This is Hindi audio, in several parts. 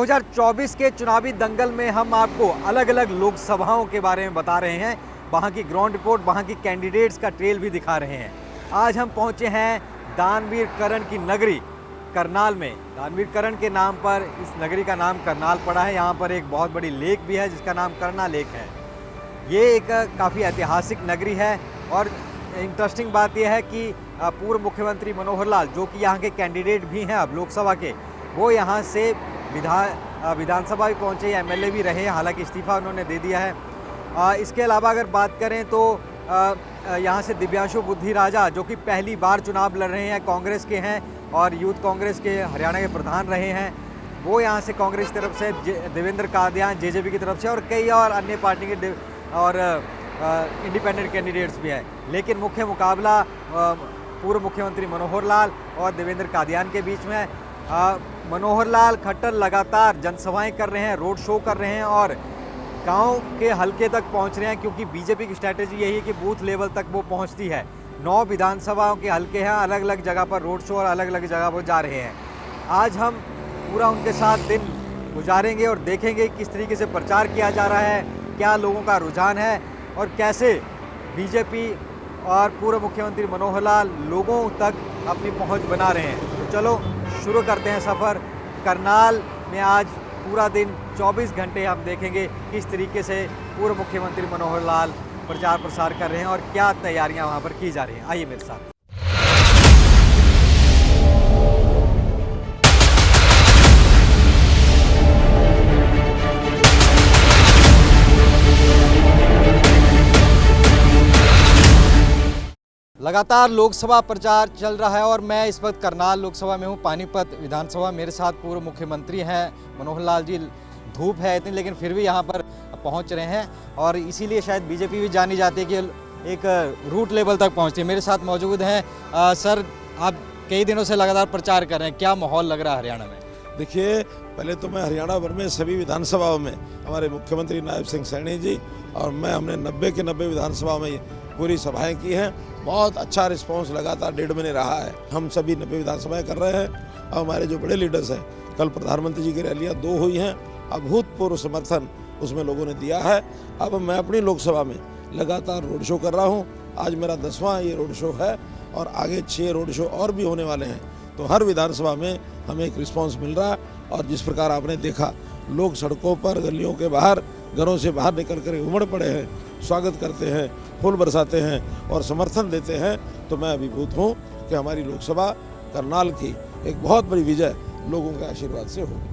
2024 के चुनावी दंगल में हम आपको अलग अलग लोकसभाओं के बारे में बता रहे हैं, वहाँ की ग्राउंड रिपोर्ट, वहाँ की कैंडिडेट्स का ट्रेल भी दिखा रहे हैं। आज हम पहुँचे हैं दानवीर कर्ण की नगरी करनाल में। दानवीर कर्ण के नाम पर इस नगरी का नाम करनाल पड़ा है। यहाँ पर एक बहुत बड़ी लेक भी है जिसका नाम करना लेक है। ये एक काफ़ी ऐतिहासिक नगरी है और इंटरेस्टिंग बात यह है कि पूर्व मुख्यमंत्री मनोहर लाल, जो कि यहाँ के कैंडिडेट भी हैं अब लोकसभा के, वो यहाँ से विधानसभा भी पहुँचे, एमएलए भी रहे, हालांकि इस्तीफा उन्होंने दे दिया है। इसके अलावा अगर बात करें तो यहाँ से दिव्यांशु बुद्धि राजा, जो कि पहली बार चुनाव लड़ रहे हैं, कांग्रेस के हैं और यूथ कांग्रेस के हरियाणा के प्रधान रहे हैं, वो यहाँ से कांग्रेस की तरफ से, देवेंद्र कादियान जेजेपी की तरफ से और कई और अन्य पार्टी के और इंडिपेंडेंट कैंडिडेट्स भी हैं। लेकिन मुख्य मुकाबला पूर्व मुख्यमंत्री मनोहर लाल और देवेंद्र कादियान के बीच में है। मनोहर लाल खट्टर लगातार जनसभाएं कर रहे हैं, रोड शो कर रहे हैं और गांव के हलके तक पहुंच रहे हैं, क्योंकि बीजेपी की स्ट्रैटेजी यही है कि बूथ लेवल तक वो पहुंचती है। 9 विधानसभाओं के हलके हैं, अलग अलग जगह पर रोड शो और अलग अलग जगह पर जा रहे हैं। आज हम पूरा उनके साथ दिन गुजारेंगे और देखेंगे किस तरीके से प्रचार किया जा रहा है, क्या लोगों का रुझान है और कैसे बीजेपी और पूर्व मुख्यमंत्री मनोहर लाल लोगों तक अपनी पहुंच बना रहे हैं। तो चलो शुरू करते हैं सफ़र। करनाल में आज पूरा दिन 24 घंटे हम देखेंगे किस तरीके से पूर्व मुख्यमंत्री मनोहर लाल प्रचार प्रसार कर रहे हैं और क्या तैयारियां वहां पर की जा रही हैं। आइए मेरे साथ। लगातार लोकसभा प्रचार चल रहा है और मैं इस वक्त करनाल लोकसभा में हूँ, पानीपत विधानसभा। मेरे साथ पूर्व मुख्यमंत्री हैं मनोहर लाल जी। धूप है इतनी, लेकिन फिर भी यहाँ पर पहुँच रहे हैं और इसीलिए शायद बीजेपी भी जानी जाती है कि एक रूट लेवल तक पहुँचती है। मेरे साथ मौजूद हैं सर, आप कई दिनों से लगातार प्रचार कर रहे हैं, क्या माहौल लग रहा है हरियाणा में? देखिए, पहले तो मैं हरियाणा भर में सभी विधानसभाओं में हमारे मुख्यमंत्री नायब सिंह सैनी जी और मैं, हमने 90 के 90 विधानसभाओं में पूरी सभाएं की हैं। बहुत अच्छा रिस्पांस लगातार 1.5 महीने रहा है। हम सभी 90 विधानसभाएं कर रहे हैं और हमारे जो बड़े लीडर्स हैं, कल प्रधानमंत्री जी की रैलियां 2 हुई हैं, अभूतपूर्व समर्थन उसमें लोगों ने दिया है। अब मैं अपनी लोकसभा में लगातार रोड शो कर रहा हूँ। आज मेरा 10वां ये रोड शो है और आगे 6 रोड शो और भी होने वाले हैं। तो हर विधानसभा में हमें एक रिस्पांस मिल रहा है और जिस प्रकार आपने देखा, लोग सड़कों पर, गलियों के बाहर, घरों से बाहर निकल कर उमड़ पड़े हैं, स्वागत करते हैं, फूल बरसाते हैं और समर्थन देते हैं। तो मैं अभिभूत हूँ कि हमारी लोकसभा करनाल की एक बहुत बड़ी विजय लोगों के आशीर्वाद से होगी।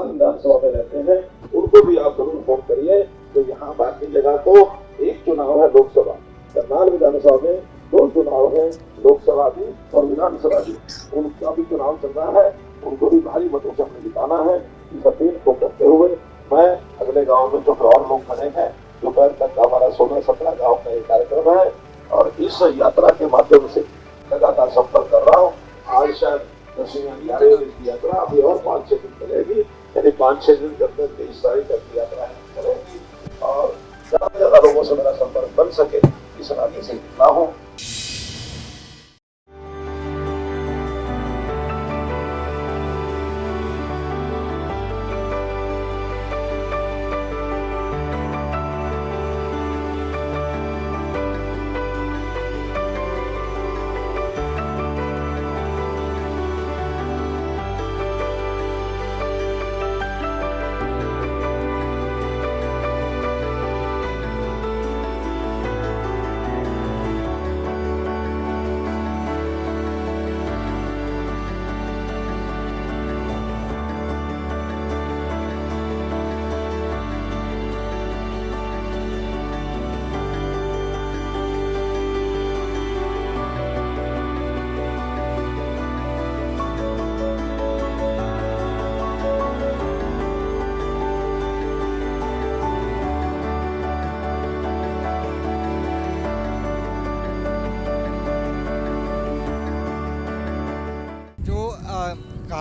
विधानसभा में रहते हैं, उनको भी आप जरूर फोन करिए। तो यहाँ बाकी जगह तो एक चुनाव है लोकसभा, करनाल विधानसभा में 2 चुनाव है, लोकसभा भी और विधानसभा भी। उनका भी चुनाव चल रहा है, उनको भी भारी मतों से हमें जिताना है। इस अपील को करते हुए मैं अगले गाँव में जो और लोग बने हैं, दोपहर तक हमारा 16-17 गाँव का एक कार्यक्रम है और इस यात्रा के माध्यम से लगातार संपर्क कर रहा हूँ। आज शायद 10वीं की यात्रा अभी और 5-6 दिन चलेगी, यानी 5-6 दिन के अंदर 23 तारीख तक की यात्रा चलेगी और ज़्यादा से ज़्यादा लोगों से मेरा संपर्क बन सके, इस इरादे से जुड़ा हूँ।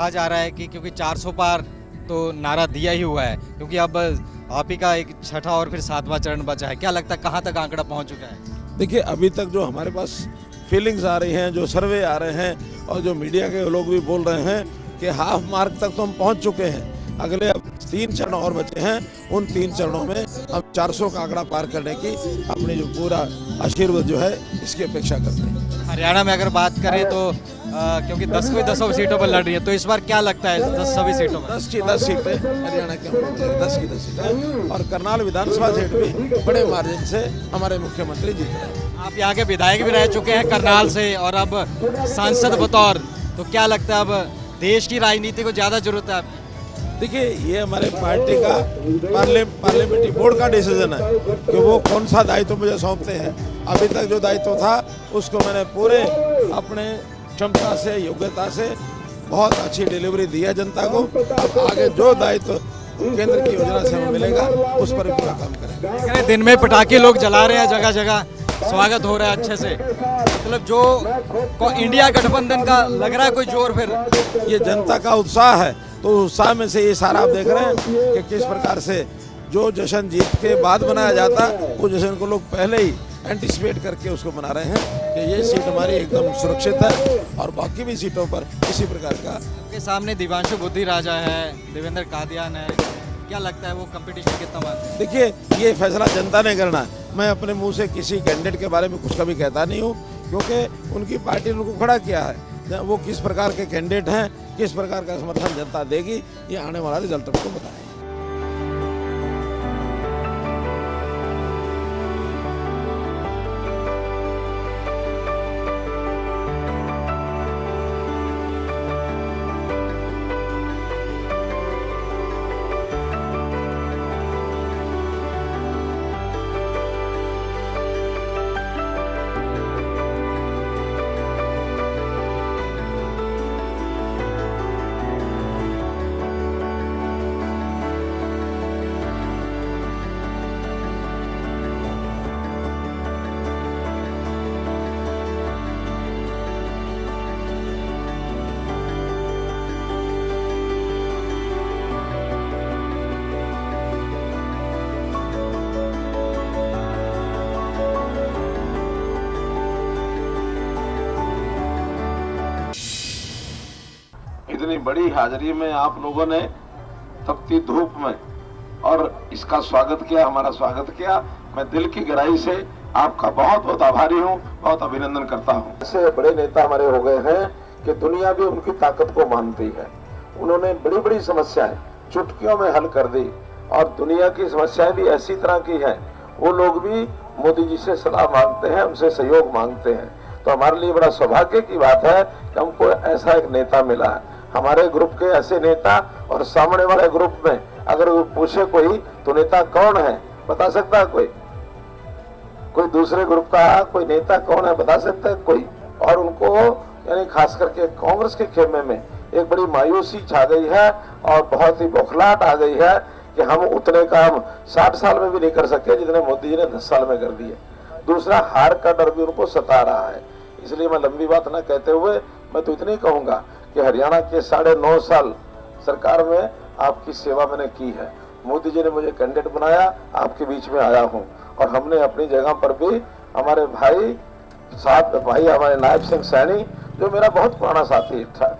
कहा जा रहा है कि क्योंकि 400 पार तो नारा दिया ही हुआ है, क्योंकि अब आप ही का एक छठा और फिर 7वां चरण बचा है। क्या लगता है कहाँ तक आंकड़ा पहुँच चुका है? देखिए, अभी तक जो हमारे पास फीलिंग्स आ रही हैं, जो सर्वे आ रहे हैं और जो मीडिया के लोग भी बोल रहे हैं कि हाफ मार्क तक तो हम पहुंच चुके हैं। अगले अब 3 चरण और बचे हैं, उन 3 चरणों में हम 400 का आंकड़ा पार करने की अपनी जो पूरा आशीर्वाद जो है इसकी अपेक्षा करते हैं। हरियाणा में अगर बात करें तो क्योंकि 10वीं 10 सीटों पर लड़ रही है, तो इस बार क्या लगता है 10 सभी सीटों में? 10 की 10 सीटें हरियाणा के 10 की 10 सीटें, और करनाल विधानसभा सीट भी बड़े मार्जिन से हमारे मुख्यमंत्री जीत रहे हैं। आप यहाँ के विधायक भी रह चुके हैं करनाल से और अब सांसद बतौर, तो क्या लगता है अब देश की राजनीति को ज़्यादा जरूरत है आपकी? देखिए, ये हमारे पार्टी का पार्लियामेंट्री बोर्ड का डिसीजन है कि वो कौन सा दायित्व मुझे सौंपते हैं। अभी तक जो दायित्व था उसको मैंने पूरे अपने क्षमता से, योग्यता से बहुत अच्छी डिलीवरी दी है जनता को। अब आगे जो दायित्व केंद्र की योजना से हमें मिलेगा उस पर भी पूरा काम करेंगे। दिन में पटाखे लोग जला रहे हैं, जगह जगह स्वागत हो रहा है अच्छे से, मतलब जो इंडिया गठबंधन का लग रहा है कोई जोर, फिर ये जनता का उत्साह है। तो उत्साह में से ये सारा आप देख रहे हैं कि किस प्रकार से जो जश्न जीत के बाद मनाया जाता वो जश्न को लोग पहले ही एंटिसिपेट करके उसको मना रहे हैं कि ये सीट हमारी एकदम सुरक्षित है, और बाकी भी सीटों पर इसी प्रकार का। आपके सामने दिवांशु बुद्धि राजा है, देवेंद्र कादियान है, क्या लगता है वो कंपटीशन कितना मानते हैं? देखिए, ये फैसला जनता ने करना है। मैं अपने मुंह से किसी कैंडिडेट के बारे में कुछ कभी कहता नहीं हूँ, क्योंकि उनकी पार्टी ने उनको खड़ा किया है। वो किस प्रकार के कैंडिडेट हैं, किस प्रकार का समर्थन जनता देगी, ये आने वाला रिजल्ट हमको बताएगा। इतनी बड़ी हाजिरी में आप लोगों ने तपती धूप में और इसका स्वागत किया, हमारा स्वागत किया। मैं दिल की गहराई से आपका बहुत बहुत आभारी हूँ, बहुत अभिनंदन करता हूँ। ऐसे बड़े नेता हमारे हो गए हैं कि दुनिया भी उनकी ताकत को मानती है। उन्होंने बड़ी बड़ी समस्याएं चुटकियों में हल कर दी, और दुनिया की समस्याएं भी ऐसी तरह की हैं, वो लोग भी मोदी जी से सलाह मांगते हैं, उनसे सहयोग मांगते हैं। तो हमारे लिए बड़ा सौभाग्य की बात है कि हमको ऐसा एक नेता मिला है। हमारे ग्रुप के ऐसे नेता, और सामने वाले ग्रुप में अगर पूछे कोई तो नेता कौन है, बता सकता है कोई? कोई दूसरे ग्रुप का कोई नेता कौन है, बता सकता है कोई? और उनको यानी खास करके कांग्रेस के खेमे में एक बड़ी मायूसी छा गई है, और बहुत ही बौखलाहट आ गई है कि हम उतने काम 60 साल में भी नहीं कर सके जितने मोदी जी ने 10 साल में कर दिए। दूसरा, हार का डर भी उनको सता रहा है। इसलिए मैं लंबी बात न कहते हुए मैं तो इतनी कहूंगा कि हरियाणा के 9.5 साल सरकार में आपकी सेवा मैंने की है। मोदी जी ने मुझे कैंडिडेट बनाया, आपके बीच में आया हूं, और हमने अपनी जगह पर भी हमारे भाई हमारे नायब सिंह सैनी, जो मेरा बहुत पुराना साथी था।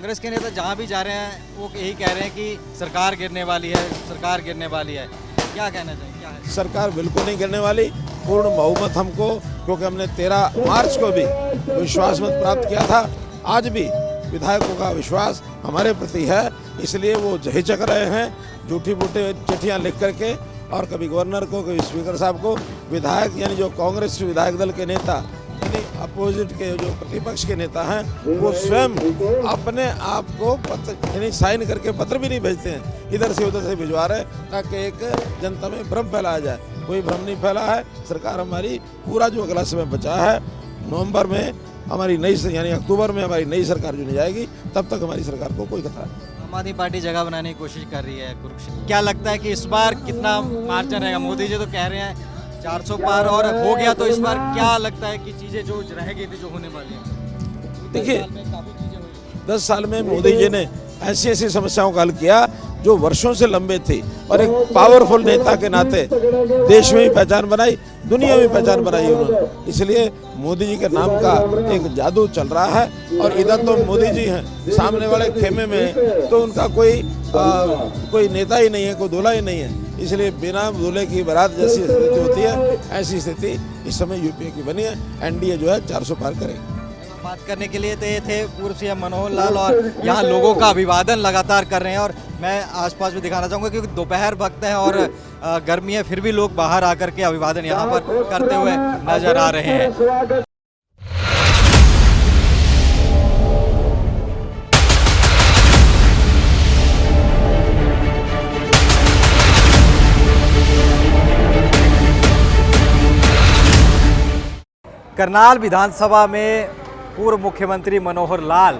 कांग्रेस के नेता जहाँ भी जा रहे हैं वो यही कह रहे हैं कि सरकार गिरने वाली है, सरकार गिरने वाली है। क्या कहना चाहिए, क्या है? सरकार बिल्कुल नहीं गिरने वाली, पूर्ण बहुमत हमको, क्योंकि हमने 13 मार्च को भी विश्वास मत प्राप्त किया था। आज भी विधायकों का विश्वास हमारे प्रति है, इसलिए वो हिचक रहे हैं झूठी बूटी चिट्ठियाँ लिख करके, और कभी गवर्नर को, कभी स्पीकर साहब को। विधायक यानी जो कांग्रेस विधायक दल के नेता यानी अपोजिट के जो प्रतिपक्ष के नेता हैं, वो स्वयं अपने आप को पत्र यानी साइन करके पत्र भी नहीं भेजते हैं, इधर से उधर से भिजवा रहे हैं ताकि एक जनता में भ्रम फैलाया जाए। कोई भ्रम नहीं फैला है। सरकार हमारी पूरा जो अगला समय बचा है, नवंबर में हमारी नई यानी अक्टूबर में हमारी नई सरकार जो नहीं जाएगी, तब तक हमारी सरकार को कोई खतरा नहीं। आम आदमी पार्टी जगह बनाने की कोशिश कर रही है कुरुक्षेत्र। क्या लगता है कि इस बार कितना मार्जिन रहेगा? मोदी जी तो कह रहे हैं 400 पार, और हो गया तो इस बार क्या लगता है कि चीज़ें जो रह गई थी, जो होने वाली है? देखिए, 10 साल में तो मोदी जी ने ऐसी ऐसी समस्याओं का हल किया जो वर्षों से लंबे थी, और एक पावरफुल नेता के नाते देश में भी पहचान बनाई, दुनिया में पहचान बनाई उन्होंने। इसलिए मोदी जी के नाम का एक जादू चल रहा है। और इधर तो मोदी जी हैं, सामने वाले खेमे में तो उनका कोई नेता ही नहीं है, कोई दूल्हा ही नहीं है। इसलिए बिना दूल्हे की बारात जैसी स्थिति होती है, ऐसी स्थिति इस समय यूपीए की बनी है। एनडीए जो है 400 पार करेगी। बात करने के लिए ये थे पूर्व सीएम मनोहर लाल, और यहाँ लोगों का अभिवादन लगातार कर रहे हैं। और मैं आसपास भी दिखाना चाहूँगा क्योंकि दोपहर वक्त है और गर्मी है, फिर भी लोग बाहर आकर के अभिवादन यहाँ पर करते हुए नजर आ रहे हैं। करनाल विधानसभा में पूर्व मुख्यमंत्री मनोहर लाल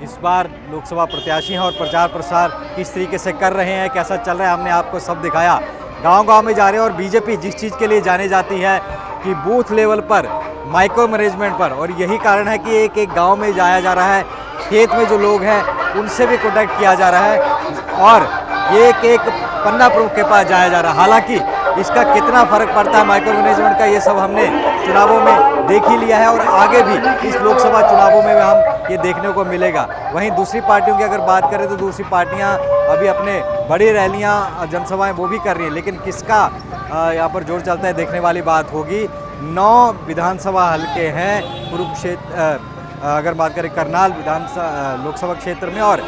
इस बार लोकसभा प्रत्याशी हैं, और प्रचार प्रसार किस तरीके से कर रहे हैं, कैसा चल रहा है, हमने आपको सब दिखाया। गांव-गांव में जा रहे हैं, और बीजेपी जिस चीज़ के लिए जानी जाती है कि बूथ लेवल पर माइक्रो मैनेजमेंट पर, और यही कारण है कि एक एक गांव में जाया जा रहा है, खेत में जो लोग हैं उनसे भी कॉन्टैक्ट किया जा रहा है, और एक एक पन्ना प्रमुख के पास जाया जा रहा है। हालांकि इसका कितना फ़र्क पड़ता है माइक्रो मैनेजमेंट का, ये सब हमने चुनावों में देख ही लिया है, और आगे भी इस लोकसभा चुनावों में हम ये देखने को मिलेगा। वहीं दूसरी पार्टियों की अगर बात करें तो दूसरी पार्टियां अभी अपने बड़ी रैलियां, जनसभाएं वो भी कर रही हैं, लेकिन किसका यहाँ पर जोर चलता है देखने वाली बात होगी। 9 विधानसभा हल्के हैं कुरुक्षेत्र, अगर बात करें करनाल विधानसभा लोकसभा क्षेत्र में, और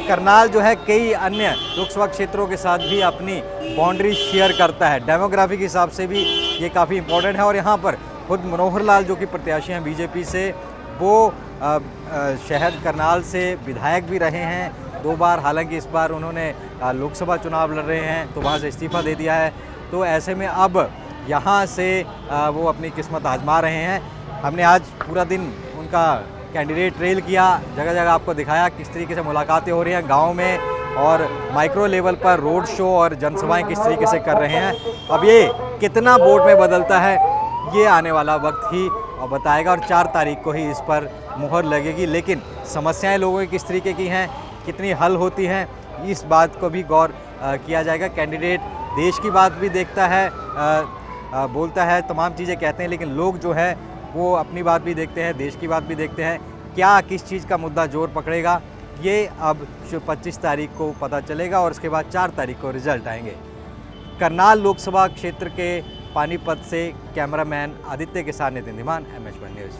करनाल जो है कई अन्य लोकसभा क्षेत्रों के साथ भी अपनी बाउंड्री शेयर करता है। डेमोग्राफी के हिसाब से भी ये काफ़ी इम्पोर्टेंट है। और यहाँ पर खुद मनोहर लाल जो कि प्रत्याशी हैं बीजेपी से, वो शहर करनाल से विधायक भी रहे हैं 2 बार। हालांकि इस बार उन्होंने लोकसभा चुनाव लड़ रहे हैं तो वहाँ से इस्तीफा दे दिया है। तो ऐसे में अब यहाँ से वो अपनी किस्मत आजमा रहे हैं। हमने आज पूरा दिन उनका कैंडिडेट ट्रेल किया, जगह जगह आपको दिखाया किस तरीके से मुलाकातें हो रही हैं गांव में, और माइक्रो लेवल पर रोड शो और जनसभाएं किस तरीके से कर रहे हैं। अब ये कितना वोट में बदलता है ये आने वाला वक्त ही बताएगा, और 4 तारीख को ही इस पर मुहर लगेगी। लेकिन समस्याएं लोगों की किस तरीके की हैं, कितनी हल होती हैं, इस बात को भी गौर किया जाएगा। कैंडिडेट देश की बात भी देखता है, बोलता है, तमाम चीज़ें कहते हैं, लेकिन लोग जो है वो अपनी बात भी देखते हैं, देश की बात भी देखते हैं। क्या किस चीज़ का मुद्दा जोर पकड़ेगा ये अब 25 तारीख को पता चलेगा, और उसके बाद 4 तारीख को रिजल्ट आएंगे। करनाल लोकसभा क्षेत्र के पानीपत से कैमरामैन आदित्य के साथ नितिन धीमान, MS1 न्यूज़।